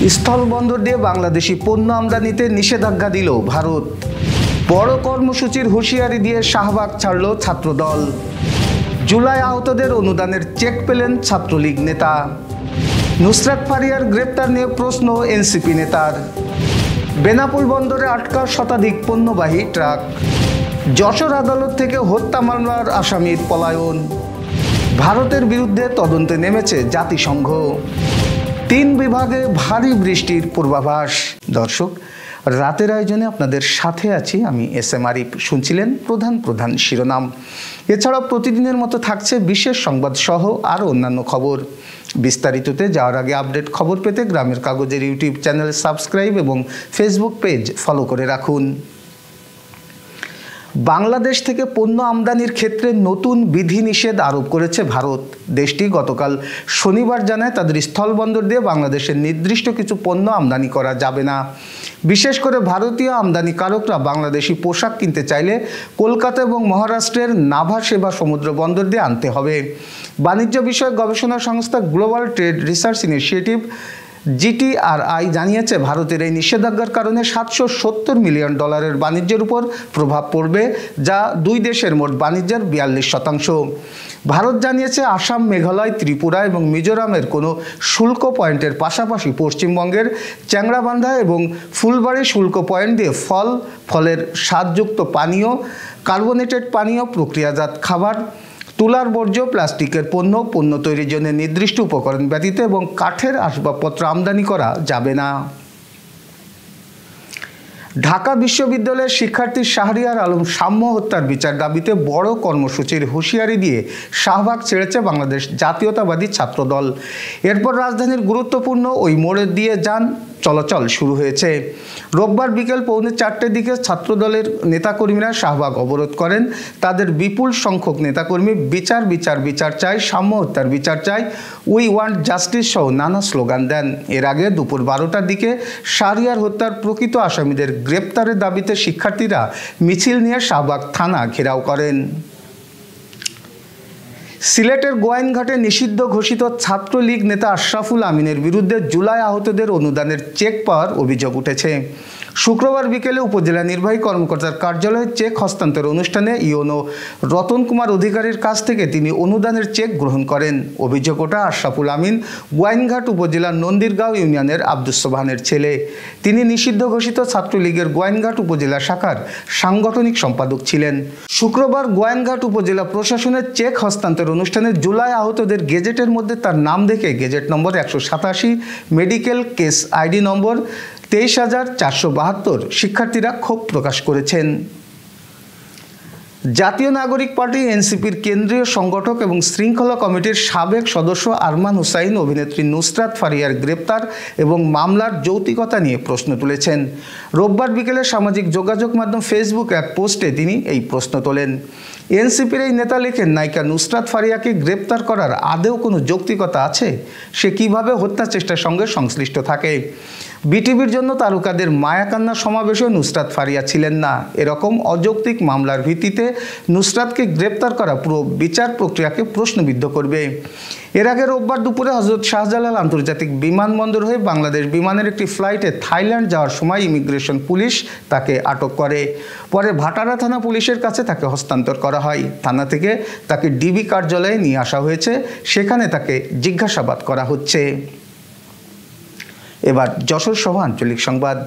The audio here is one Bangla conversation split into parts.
স্থলবন্দর দিয়ে বাংলাদেশি পণ্য আমদানিতে নিষেধাজ্ঞা দিল ভারত। বড় কর্মসূচির হুঁশিয়ারি দিয়ে শাহবাগ ছাড়ল ছাত্রদল। জুলাই আহতদের অনুদানের চেক পেলেন ছাত্রলীগ নেতা। নুসরাত ফারিয়ার গ্রেপ্তার নিয়ে প্রশ্ন এনসিপি নেতার। বেনাপোল বন্দরে আটকা শতাধিক পণ্যবাহী ট্রাক। যশোর আদালত থেকে হত্যা মামলার আসামির পলায়ন। ভারতের বিরুদ্ধে তদন্তে নেমেছে জাতিসংঘ। 3 বিভাগে ভারী বৃষ্টির পূর্বাভাস। দর্শক, রাতের আয়োজনে আপনাদের সাথে আছি আমি এস.এম. আরিফ। শুনছিলেন প্রধান শিরোনাম। এছাড়াও প্রতিদিনের মতো থাকছে বিশেষ সংবাদ সহ আরও অন্যান্য খবর। বিস্তারিততে যাওয়ার আগে আপডেট খবর পেতে গ্রামের কাগজের ইউটিউব চ্যানেল সাবস্ক্রাইব এবং ফেসবুক পেজ ফলো করে রাখুন। বাংলাদেশ থেকে পণ্য আমদানির ক্ষেত্রে নতুন বিধিনিষেধ আরোপ করেছে ভারত। দেশটি গতকাল শনিবার জানায় তাদের স্থলবন্দর দিয়ে বাংলাদেশের নির্দিষ্ট কিছু পণ্য আমদানি করা যাবে না। বিশেষ করে ভারতীয় আমদানিকারকরা বাংলাদেশি পোশাক কিনতে চাইলে কলকাতা এবং মহারাষ্ট্রের নাভা সেবা সমুদ্র বন্দর দিয়ে আনতে হবে। বাণিজ্য বিষয়ক গবেষণা সংস্থা global trade research initiative GTRI জানিয়েছে ভারতের এই নিষেধাজ্ঞার কারণে $770 মিলিয়ন বাণিজ্যের উপর প্রভাব পড়বে, যা দুই দেশের মোট বাণিজ্যের 42%। ভারত জানিয়েছে আসাম, মেঘালয়, ত্রিপুরা এবং মিজোরামের কোনো শুল্ক পয়েন্টের পাশাপাশি পশ্চিমবঙ্গের চ্যাংড়াবান্ধা এবং ফুলবাড়ি শুল্ক পয়েন্ট দিয়ে ফলের স্বাদযুক্ত পানীয়, কার্বোনেটেড পানীয়, প্রক্রিয়াজাত খাবার, তুলার বর্জ্য, প্লাস্টিকের পণ্য তৈরির জন্য নির্দিষ্ট উপকরণ ব্যতীত এবং কাঠের আসবাবপত্র আমদানি করা যাবে না। ঢাকা বিশ্ববিদ্যালয়ের শিক্ষার্থী শাহরিয়ার আলম সাম্য হত্যার বিচার দাবিতে বড় কর্মসূচির হুঁশিয়ারি দিয়ে শাহবাগ ছেড়েছে বাংলাদেশ জাতীয়তাবাদী ছাত্রদল। এরপর রাজধানীর গুরুত্বপূর্ণ ওই মোড়ে দিয়ে চলাচল শুরু হয়েছে। রোববার বিকেল 4:45 দিকে ছাত্রদলের নেতাকর্মীরা শাহবাগ অবরোধ করেন। তাদের বিপুল সংখ্যক নেতাকর্মী বিচার চাই, সাম্য হত্যার বিচার চাই, উই ওয়ান্ট জাস্টিস সহ নানা স্লোগান দেন। এর আগে দুপুর 12টার দিকে শাহরিয়ার হত্যার প্রকৃত আসামিদের গ্রেপ্তারের দাবিতে শিক্ষার্থীরা মিছিল নিয়ে শাহবাগ থানা ঘেরাও করেন। সিলেটের গোয়াইনঘাটে নিষিদ্ধ ঘোষিত ছাত্রলীগ নেতা আশরাফুল আমিনের বিরুদ্ধে জুলাই আহতদের অনুদানের চেক পাওয়ার অভিযোগ উঠেছে। শুক্রবার বিকেলে উপজেলা নির্বাহী কর্মকর্তার কার্যালয়ে চেক হস্তান্তর অনুষ্ঠানে ইওনো রতন কুমার অধিকারীর কাছ থেকে তিনি অনুদানের চেক গ্রহণ করেন। অভিযোগ ওঠা আশরাফুল আমিন গোয়াইনঘাট উপজেলার নন্দীরগাঁও ইউনিয়নের আব্দুস সোবহানের ছেলে। তিনি নিষিদ্ধ ঘোষিত ছাত্রলীগের গোয়াইনঘাট উপজেলা শাখার সাংগঠনিক সম্পাদক ছিলেন। শুক্রবার গোয়াইনঘাট উপজেলা প্রশাসনের চেক হস্তান্তর অনুষ্ঠানে জুলাই আহতদের গেজেটের মধ্যে তার নাম দেখে gazette number 187, medical case ID number 23,472 শিক্ষার্থীরা ক্ষোভ প্রকাশ করেছেন। জাতীয় নাগরিক পার্টি এনসিপির কেন্দ্রীয় সংগঠক এবং শৃঙ্খলা কমিটির সাবেক সদস্য আরমান হুসাইন অভিনেত্রী নুসরাত ফারিয়ার গ্রেপ্তার এবং মামলার যৌক্তিকতা নিয়ে প্রশ্ন তুলেছেন। রোববার বিকেলে সামাজিক যোগাযোগ মাধ্যম ফেসবুক এক পোস্টে তিনি এই প্রশ্ন তোলেন। এনসিপির এই নেতা লেখেন, নায়িকা নুসরাত ফারিয়াকে গ্রেপ্তার করার আদৌ কোনো যৌক্তিকতা আছে? সে কিভাবে হত্যা চেষ্টার সঙ্গে সংশ্লিষ্ট থাকে? বিটিভির জন্য তারকাদের মায়াকান্না সমাবেশে নুসরাত ফারিয়া ছিলেন না। এরকম অযৌক্তিক মামলার ভিত্তিতে নুসরাতকে গ্রেপ্তার করা পুরো বিচার প্রক্রিয়াকে প্রশ্নবিদ্ধ করবে। এর আগে রোববার দুপুরে হজরত শাহজালাল আন্তর্জাতিক বিমানবন্দর হয়ে বাংলাদেশ বিমানের একটি ফ্লাইটে থাইল্যান্ড যাওয়ার সময় ইমিগ্রেশন পুলিশ তাকে আটক করে। পরে ভাটারা থানা পুলিশের কাছে তাকে হস্তান্তর করা হয়। থানা থেকে তাকে ডিবি কার্যালয়ে নিয়ে আসা হয়েছে। সেখানে তাকে জিজ্ঞাসাবাদ করা হচ্ছে। এবার যশোর সহ আঞ্চলিক সংবাদ।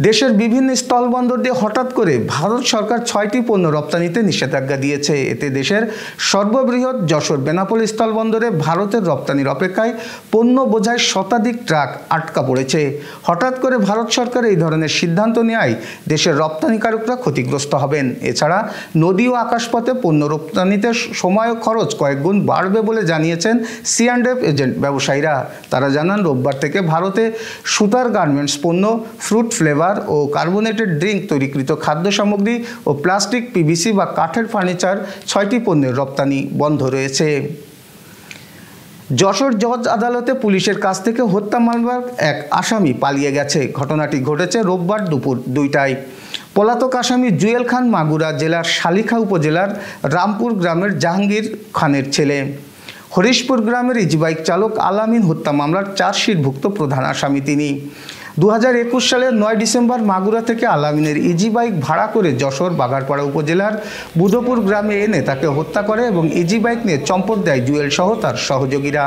দেশের বিভিন্ন স্থলবন্দর দিয়ে হঠাৎ করে ভারত সরকার 6টি পণ্য রপ্তানিতে নিষেধাজ্ঞা দিয়েছে। এতে দেশের সর্ববৃহৎ যশোর বেনাপোল স্থলবন্দরে ভারতের রপ্তানির অপেক্ষায় পণ্য বোঝাই শতাধিক ট্রাক আটকা পড়েছে। হঠাৎ করে ভারত সরকার এই ধরনের সিদ্ধান্ত নেওয়ায় দেশের রপ্তানিকারকরা ক্ষতিগ্রস্ত হবেন। এছাড়া নদী ও আকাশপথে পণ্য রপ্তানিতে সময় ও খরচ কয়েক গুণ বাড়বে বলে জানিয়েছেন C&F এজেন্ট ব্যবসায়ীরা। তারা জানান, রোববার থেকে ভারতে সুতার গার্মেন্টস পণ্য, ফ্রুট ফ্লেভার ও কার্বোনেটেড ড্রিঙ্ক তৈরিকৃত খাদ্য সামগ্রী ও প্লাস্টিক, PVC বা কাঠের ফার্নিচার 6টি পণ্যের রপ্তানি বন্ধ রয়েছে। যশোর জজ আদালতে পুলিশের কাছ থেকে হত্যা মামলার এক আসামি পালিয়ে গেছে। ঘটনাটি ঘটেছে রোববার দুপুর 2টায়। পলাতক আসামি জুয়েল খান মাগুরা জেলার শালিখা উপজেলার রামপুর গ্রামের জাহাঙ্গীর খানের ছেলে। হরিশপুর গ্রামের ইজিবাইক চালক আলামিন হত্যা মামলার চার্জশিটভুক্ত প্রধান আসামি তিনি। 2021 সালের 9 ডিসেম্বর মাগুরা থেকে আলামিনের ইজিবাইক ভাড়া করে যশোর বাঘারপাড়া উপজেলার বুধপুর গ্রামে এনে তাকে হত্যা করে এবং ইজিবাইক নিয়ে চম্পট দেয় জুয়েল সহ তার সহযোগীরা।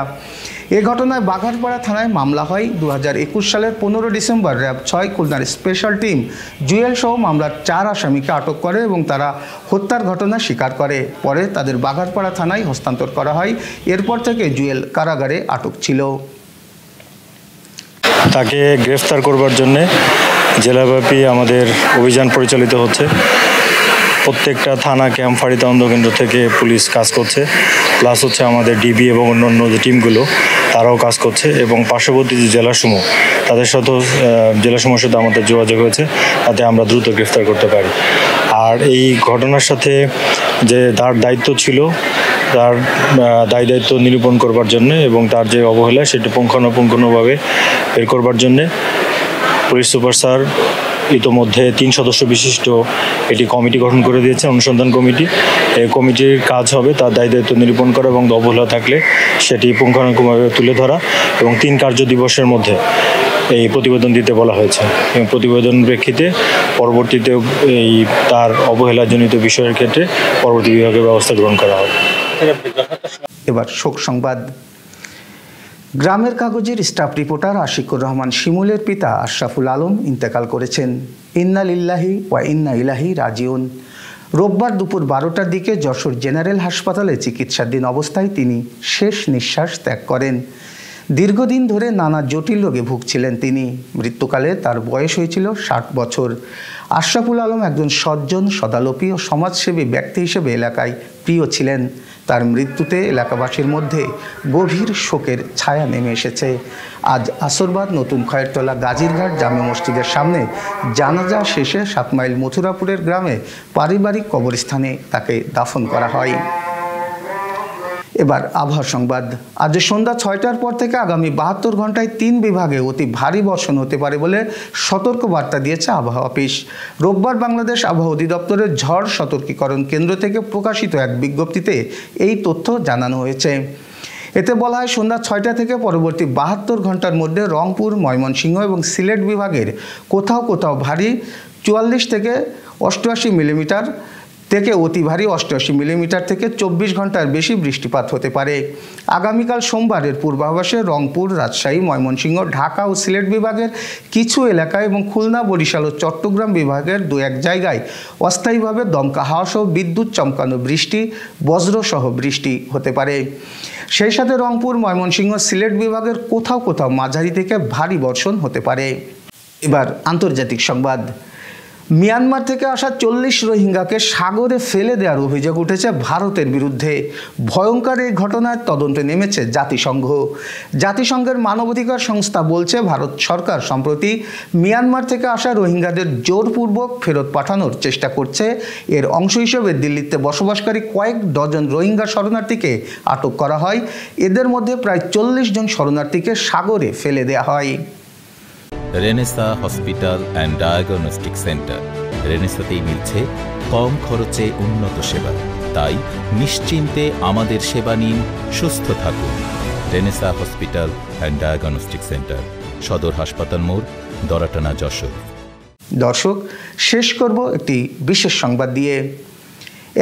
এ ঘটনায় বাঘারপাড়া থানায় মামলা হয়। 2021 সালের 15 ডিসেম্বর র্যাব 6 খুলনার স্পেশাল টিম জুয়েল সহ মামলার 4 আসামিকে আটক করে এবং তারা হত্যার ঘটনা স্বীকার করে। পরে তাদের বাঘারপাড়া থানায় হস্তান্তর করা হয়। এরপর থেকে জুয়েল কারাগারে আটক ছিল। তাকে গ্রেফতার করবার জন্য জেলাব্যাপী আমাদের অভিযান পরিচালিত হচ্ছে। প্রত্যেকটা থানা ক্যাম্প ফাঁড়ি তদন্ত কেন্দ্র থেকে পুলিশ কাজ করছে, প্লাস হচ্ছে আমাদের ডিবি এবং অন্যান্য যে টিমগুলো তারাও কাজ করছে এবং পার্শ্ববর্তী যে জেলাসমূহ তাদের সাথেও জেলাসমূহের সাথে আমাদের যোগাযোগ হয়েছে, তাতে আমরা দ্রুত গ্রেফতার করতে পারি। আর এই ঘটনার সাথে যে তার দায়িত্ব ছিল তার দায়িত্ব নিরূপণ করবার জন্য এবং তার যে অবহেলা সেটি পুঙ্খানুপুঙ্খভাবে বের করবার জন্যে পুলিশ সুপার স্যার ইতোমধ্যে 3 সদস্য বিশিষ্ট এটি কমিটি গঠন করে দিয়েছে, অনুসন্ধান কমিটি। এই কমিটির কাজ হবে তার দায়িত্ব নিরূপণ করা এবং অবহেলা থাকলে সেটি পুঙ্খানুপুঙ্খভাবে তুলে ধরা এবং 3 কার্য দিবসের মধ্যে এই প্রতিবেদন দিতে বলা হয়েছে এবং প্রতিবেদন প্রেক্ষিতে পরবর্তীতে এই তার অবহেলাজনিত বিষয়ের ক্ষেত্রে পরবর্তী বিভাগের ব্যবস্থা গ্রহণ করা হবে। এবার শোক সংবাদ। গ্রামের কাগজের স্টাফ রিপোর্টার আশিকুর রহমান শিমুলের পিতা আশরাফুল আলম ইন্তেকাল করেছেন। ইন্না লিল্লাহি ওয়া ইন্না ইলাইহি রাজিউন। রোববার দুপুর 12টার দিকে যশোর জেনারেল হাসপাতালে চিকিৎসাধীন অবস্থায় তিনি শেষ নিঃশ্বাস ত্যাগ করেন। দীর্ঘদিন ধরে নানা জটিল রোগে ভুগছিলেন তিনি। মৃত্যুকালে তার বয়স হয়েছিল 60 বছর। আশরাফুল আলম একজন সজ্জন, সদালোপী ও সমাজসেবী ব্যক্তি হিসেবে এলাকায় প্রিয় ছিলেন। তার মৃত্যুতে এলাকাবাসীর মধ্যে গভীর শোকের ছায়া নেমে এসেছে। আজ আসরবাদ নতুন খয়েরতলা গাজীরঘাট জামে মসজিদের সামনে জানাজা শেষে 7 মাইল মথুরাপুরের গ্রামে পারিবারিক কবরস্থানে তাকে দাফন করা হয়। এবার আবহাওয়া সংবাদ। আজ সন্ধ্যা 6টার পর থেকে আগামী 72 ঘন্টায় 3 বিভাগে অতি ভারী বর্ষণ হতে পারে বলে সতর্ক বার্তা দিয়েছে আবহাওয়া অফিস। রোববার বাংলাদেশ আবহাওয়া অধিদপ্তরের ঝড় সতর্কীকরণ কেন্দ্র থেকে প্রকাশিত এক বিজ্ঞপ্তিতে এই তথ্য জানানো হয়েছে। এতে বলা হয় সন্ধ্যা 6টা থেকে পরবর্তী 72 ঘন্টার মধ্যে রংপুর, ময়মনসিংহ এবং সিলেট বিভাগের কোথাও কোথাও ভারী 44 থেকে 88 মিলিমিটার থেকে অতি ভারী 88 মিলিমিটার থেকে 24 ঘন্টার বেশি বৃষ্টিপাত হতে পারে। আগামীকাল সোমবারের পূর্বাভাসে রংপুর, রাজশাহী, ময়মনসিংহ, ঢাকা ও সিলেট বিভাগের কিছু এলাকায় এবং খুলনা, বরিশাল ও চট্টগ্রাম বিভাগের 2-1 জায়গায় অস্থায়ীভাবে দমকা হাওয়া সহ বিদ্যুৎ চমকানো বৃষ্টি, বজ্রসহ বৃষ্টি হতে পারে। সেই সাথে রংপুর, ময়মনসিংহ, সিলেট বিভাগের কোথাও কোথাও মাঝারি থেকে ভারী বর্ষণ হতে পারে। এবার আন্তর্জাতিক সংবাদ। মিয়ানমার থেকে আসা 40 রোহিঙ্গাকে সাগরে ফেলে দেওয়ার অভিযোগ উঠেছে ভারতের বিরুদ্ধে। ভয়ঙ্কর এই ঘটনার তদন্তে নেমেছে জাতিসংঘ। জাতিসংঘের মানবাধিকার সংস্থা বলছে ভারত সরকার সম্প্রতি মিয়ানমার থেকে আসা রোহিঙ্গাদের জোরপূর্বক ফেরত পাঠানোর চেষ্টা করছে। এর অংশ হিসেবে দিল্লিতে বসবাসকারী কয়েক ডজন রোহিঙ্গা শরণার্থীকে আটক করা হয়। এদের মধ্যে প্রায় 40 জন শরণার্থীকে সাগরে ফেলে দেওয়া হয়। Renaissance hospital and diagnostic centre. রেনেসাতেই মিলছে কম খরচে উন্নত সেবা, তাই নিশ্চিন্তে আমাদের সেবা নিন, সুস্থ থাকুন। Renaissance hospital and diagnostic centre, সদর হাসপাতাল মোড়, দরাটানা, যশোর। দর্শক, শেষ করব একটি বিশেষ সংবাদ দিয়ে।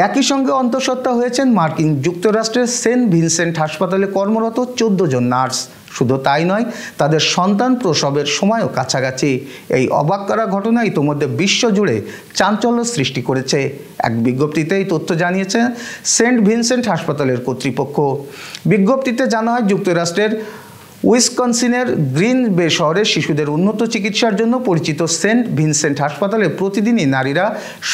একই সঙ্গে অন্তঃসত্ত্বা হয়েছেন মার্কিন যুক্তরাষ্ট্রের সেন্ট ভিনসেন্ট হাসপাতালে কর্মরত 14 জন নার্স। শুধু তাই নয়, তাদের সন্তান প্রসবের সময়ও কাছাকাছি। এই অবাক করা ঘটনা ইতোমধ্যে বিশ্বজুড়ে চাঞ্চল্য সৃষ্টি করেছে। এক বিজ্ঞপ্তিতে এই তথ্য জানিয়েছে সেন্ট ভিনসেন্ট হাসপাতালের কর্তৃপক্ষ। বিজ্ঞপ্তিতে জানা হয় যুক্তরাষ্ট্রের উইসকনসিনের গ্রিন বে শহরে শিশুদের উন্নত চিকিৎসার জন্য পরিচিত সেন্ট ভিনসেন্ট হাসপাতালে প্রতিদিনই নারীরা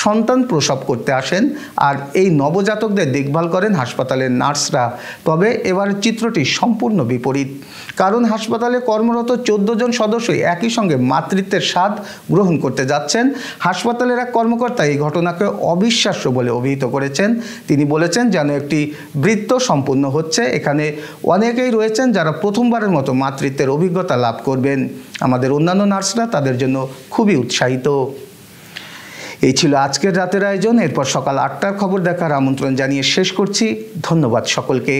সন্তান প্রসব করতে আসেন আর এই নবজাতকদের দেখভাল করেন হাসপাতালের নার্সরা। তবে এবার চিত্রটি সম্পূর্ণ বিপরীত, কারণ হাসপাতালে কর্মরত 14 জন সদস্যই একই সঙ্গে মাতৃত্বের স্বাদ গ্রহণ করতে যাচ্ছেন। হাসপাতালের এক কর্মকর্তা এই ঘটনাকে অবিশ্বাস্য বলে অভিহিত করেছেন। তিনি বলেছেন যেন একটি বৃত্ত সম্পূর্ণ হচ্ছে। এখানে অনেকেই রয়েছেন যারা প্রথমবারের মতো মাতৃত্বের অভিজ্ঞতা লাভ করবেন। আমাদের অন্যান্য নার্সরা তাদের জন্য খুবই উৎসাহিত। এই ছিল আজকের রাতের আয়োজন। এরপর সকাল 8টার খবর দেখার আমন্ত্রণ জানিয়ে শেষ করছি। ধন্যবাদ সকলকে।